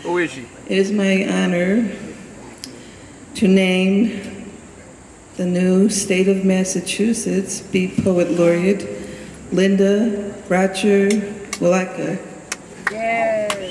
Who is she? It is my honor to name the new State of Massachusetts Beat Poet Laureate, Linda Bratcher Wlodyka. Yes.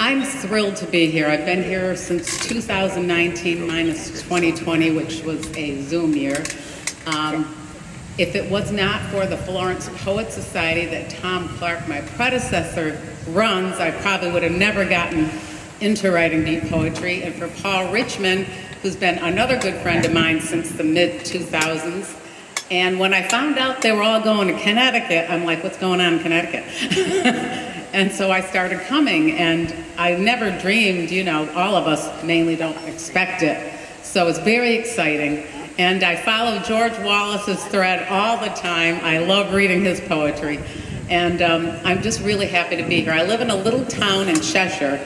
I'm thrilled to be here. I've been here since 2019 minus 2020, which was a Zoom year. If it was not for the Florence Poet Society that Tom Clark, my predecessor, runs, I probably would have never gotten into writing beat poetry. And for Paul Richmond, who's been another good friend of mine since the mid-2000s. And when I found out they were all going to Connecticut, I'm like, what's going on in Connecticut? And so I started coming, and I never dreamed, you know, all of us mainly don't expect it. So it's very exciting. And I follow George Wallace's thread all the time. I love reading his poetry. And I'm just really happy to be here. I live in a little town in Cheshire,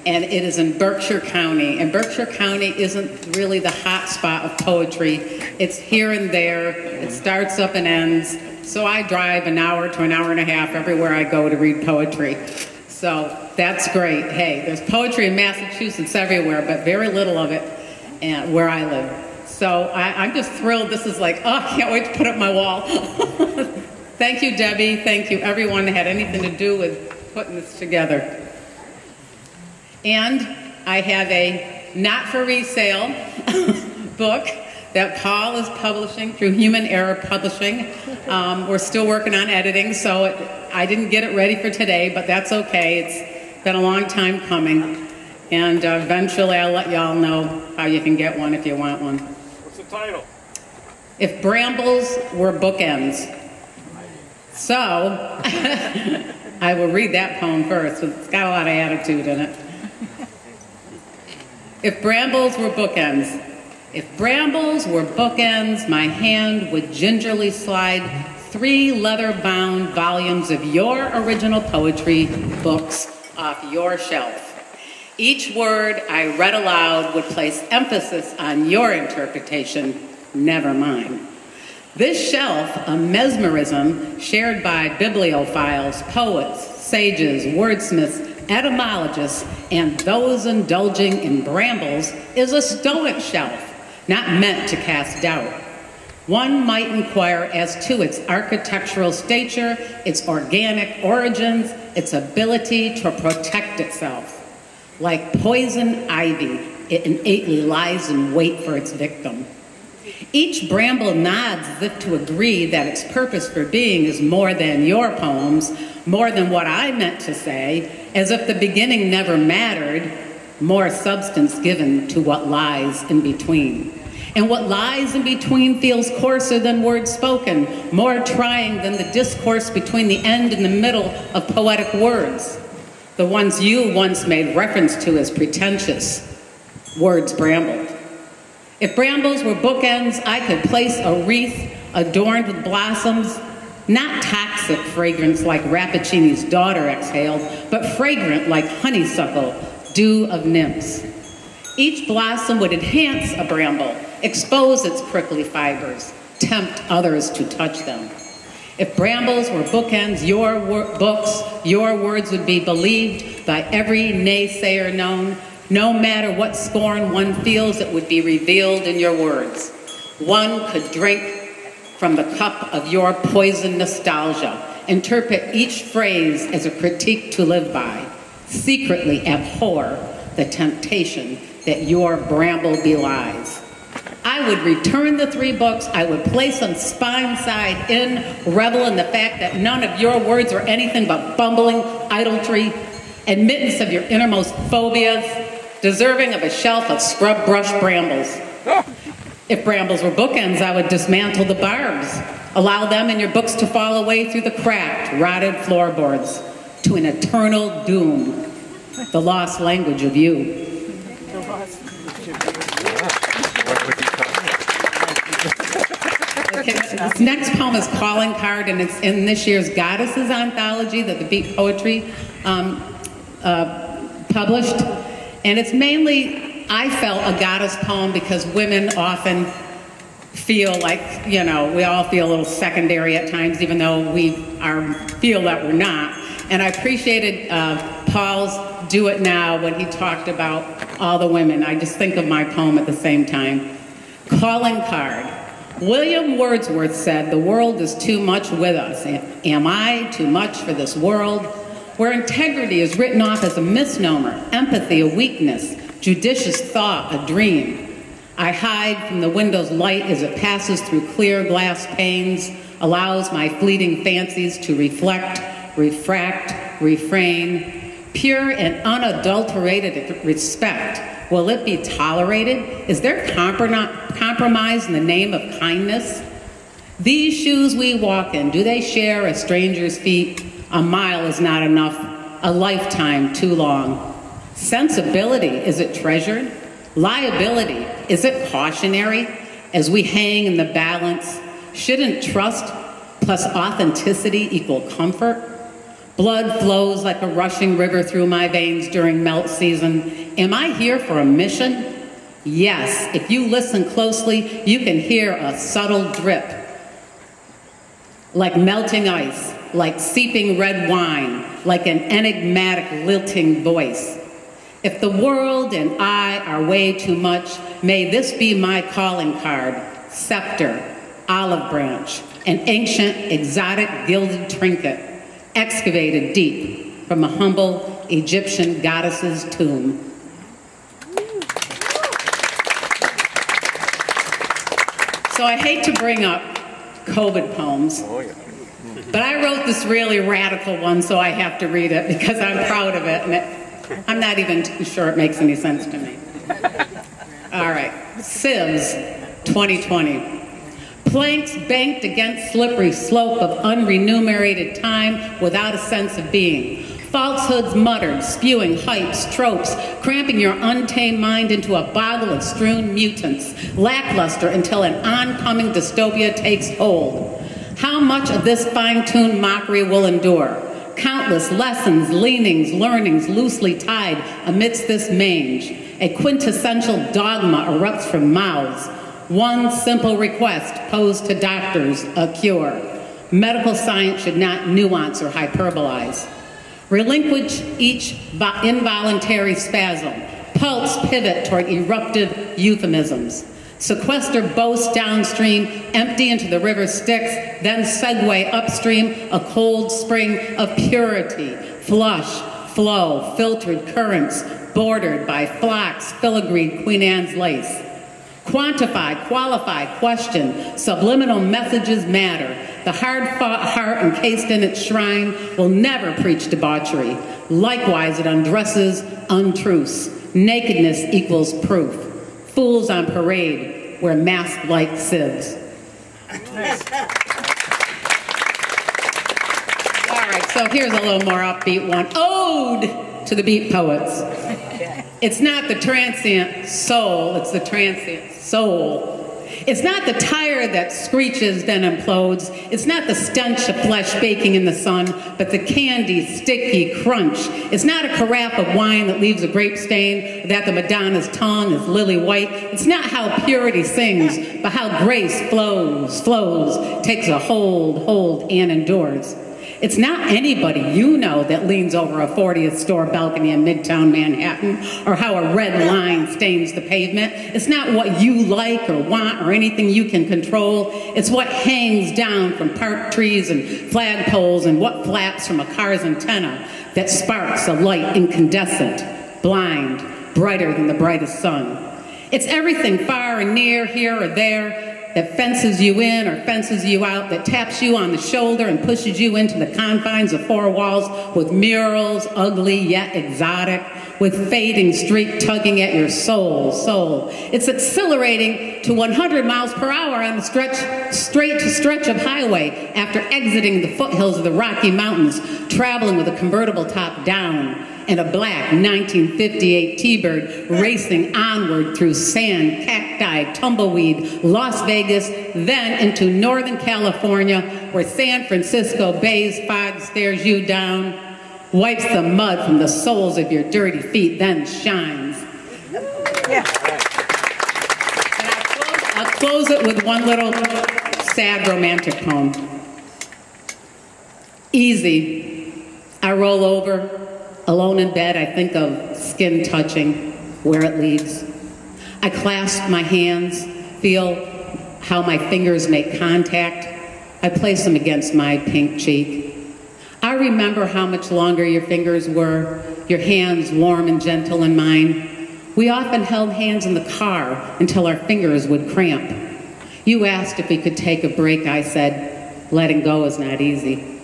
and it is in Berkshire County. And Berkshire County isn't really the hot spot of poetry. It's here and there. It starts up and ends. So I drive an hour to an hour and a half everywhere I go to read poetry. So that's great. Hey, there's poetry in Massachusetts everywhere, but very little of it where I live. So I'm just thrilled. This is like, oh, I can't wait to put up my wall. Thank you, Debbie. Thank you, everyone that had anything to do with putting this together. And I have a not-for-resale book that Paul is publishing through Human Error Publishing. We're still working on editing, so I didn't get it ready for today, but that's okay. It's been a long time coming. And eventually I'll let y'all know how you can get one if you want one. What's the title? If Brambles Were Bookends. So, I will read that poem first. It's got a lot of attitude in it. If brambles were bookends. If brambles were bookends, my hand would gingerly slide 3 leather-bound volumes of your original poetry books off your shelf. Each word I read aloud would place emphasis on your interpretation, never mine. This shelf, a mesmerism shared by bibliophiles, poets, sages, wordsmiths, etymologists, and those indulging in brambles, is a stoic shelf, not meant to cast doubt. One might inquire as to its architectural stature, its organic origins, its ability to protect itself. Like poison ivy, it innately lies in wait for its victim. Each bramble nods as if to agree that its purpose for being is more than your poems, more than what I meant to say, as if the beginning never mattered, more substance given to what lies in between. And what lies in between feels coarser than words spoken, more trying than the discourse between the end and the middle of poetic words, the ones you once made reference to as pretentious, words brambled. If brambles were bookends, I could place a wreath adorned with blossoms, not toxic fragrance like Rappaccini's daughter exhaled, but fragrant like honeysuckle, dew of nymphs. Each blossom would enhance a bramble, expose its prickly fibers, tempt others to touch them. If brambles were bookends, your books, your words would be believed by every naysayer known. No matter what scorn one feels, it would be revealed in your words. One could drink from the cup of your poison nostalgia, interpret each phrase as a critique to live by, secretly abhor the temptation that your bramble belies. I would return the 3 books. I would place them spine side in, revel in the fact that none of your words are anything but bumbling idolatry, admittance of your innermost phobias, deserving of a shelf of scrub brush brambles. If brambles were bookends, I would dismantle the barbs, allow them and your books to fall away through the cracked, rotted floorboards to an eternal doom, the lost language of you. This next poem is Calling Card, and it's in this year's Goddesses anthology that the Beat Poetry published. And it's mainly, I felt, a goddess poem because women often feel like, you know, we all feel a little secondary at times, even though we feel that we're not. And I appreciated Paul's Do It Now when he talked about all the women. I just think of my poem at the same time. Calling Card. William Wordsworth said, "The world is too much with us. Am I too much for this world?" Where integrity is written off as a misnomer, empathy a weakness, judicious thought a dream. I hide from the window's light as it passes through clear glass panes, allows my fleeting fancies to reflect, refract, refrain. Pure and unadulterated respect. Will it be tolerated? Is there compromise in the name of kindness? These shoes we walk in, do they share a stranger's feet? A mile is not enough, a lifetime too long. Sensibility, is it treasured? Liability, is it cautionary? As we hang in the balance, shouldn't trust plus authenticity equal comfort? Blood flows like a rushing river through my veins during melt season. Am I here for a mission? Yes, if you listen closely, you can hear a subtle drip. Like melting ice, like seeping red wine, like an enigmatic lilting voice. If the world and I are way too much, may this be my calling card. Scepter, olive branch, an ancient, exotic, gilded trinket, excavated deep from a humble Egyptian goddess's tomb. So I hate to bring up COVID poems, but I wrote this really radical one, so I have to read it because I'm proud of it, and I'm not even sure it makes any sense to me. All right, Sieves, 2020. Planks banked against slippery slope of unremunerated time without a sense of being. Falsehoods muttered, spewing hypes, tropes, cramping your untamed mind into a boggle of strewn mutants, lackluster until an oncoming dystopia takes hold. How much of this fine-tuned mockery will endure? Countless lessons, leanings, learnings loosely tied amidst this mange. A quintessential dogma erupts from mouths. One simple request posed to doctors, a cure. Medical science should not nuance or hyperbolize. Relinquish each involuntary spasm. Pulse pivot toward eruptive euphemisms. Sequester boast downstream, empty into the river Styx, then segue upstream, a cold spring of purity. Flush, flow, filtered currents, bordered by phlox, filigreed Queen Anne's lace. Quantify, qualify, question, subliminal messages matter. The hard-fought heart encased in its shrine will never preach debauchery. Likewise, it undresses untruths. Nakedness equals proof. Fools on parade wear masks like sieves. All right, so here's a little more upbeat one. Ode to the Beat Poets. It's not the transient soul, it's the transient soul. It's not the tire that screeches then implodes. It's not the stench of flesh baking in the sun, but the candy, sticky crunch. It's not a carafe of wine that leaves a grape stain, or that the Madonna's tongue is lily white. It's not how purity sings, but how grace flows, takes a hold, and endures. It's not anybody you know that leans over a 40th store balcony in Midtown Manhattan, or how a red line stains the pavement. It's not what you like or want or anything you can control. It's what hangs down from park trees and flagpoles and what flaps from a car's antenna that sparks a light incandescent, blind, brighter than the brightest sun. It's everything far and near, here or there, that fences you in or fences you out, that taps you on the shoulder and pushes you into the confines of four walls with murals, ugly yet exotic, with fading streak tugging at your soul. It's exhilarating to 100 miles per hour on the straight stretch of highway after exiting the foothills of the Rocky Mountains, traveling with a convertible top down and a black 1958 T-Bird racing onward through sand, cacti, tumbleweed, Las Vegas, then into Northern California, where San Francisco Bay's fog stares you down, wipes the mud from the soles of your dirty feet, then shines. Yeah. And I'll close it with one little sad romantic poem. Easy. I roll over. Alone in bed, I think of skin touching, where it leads. I clasp my hands, feel how my fingers make contact. I place them against my pink cheek. I remember how much longer your fingers were, your hands warm and gentle in mine. We often held hands in the car until our fingers would cramp. You asked if we could take a break. I said, letting go is not easy.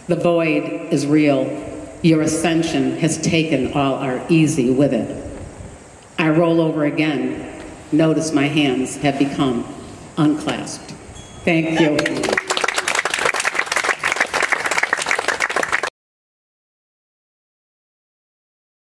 The void is real. Your ascension has taken all our easy with it. I roll over again. Notice my hands have become unclasped. Thank you.